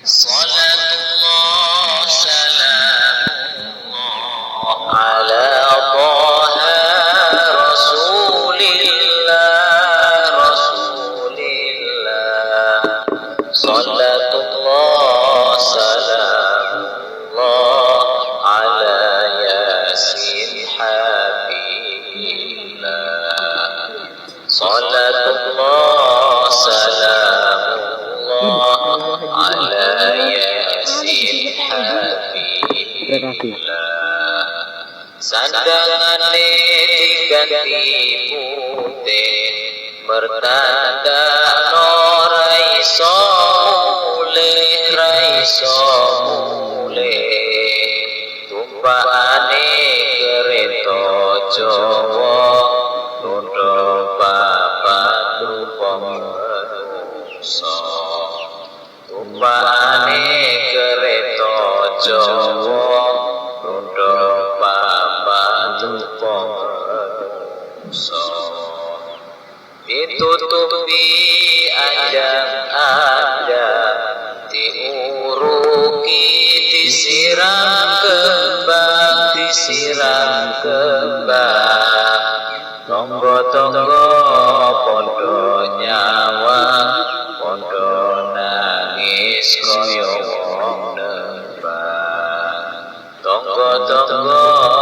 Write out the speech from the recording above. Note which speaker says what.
Speaker 1: Salatullah salamullah ala Taha Rasulillah. Salatullah salamullah ala Yasin Habibillah. Salatullah salamullah ala Yasin Habibillah. Sandangane diganti putih mertanda raiso mulih tumpakane kereta Jawa rondo papat rupang manusa. Tumpakane kereta Jawa rondo papat rupang manusa. Ditutupi ajang-ajang, diuruki disiram kembang, tonggo-tonggo pondo nyawa, pondo nangis kaya wong nembang. Tonggo-tonggo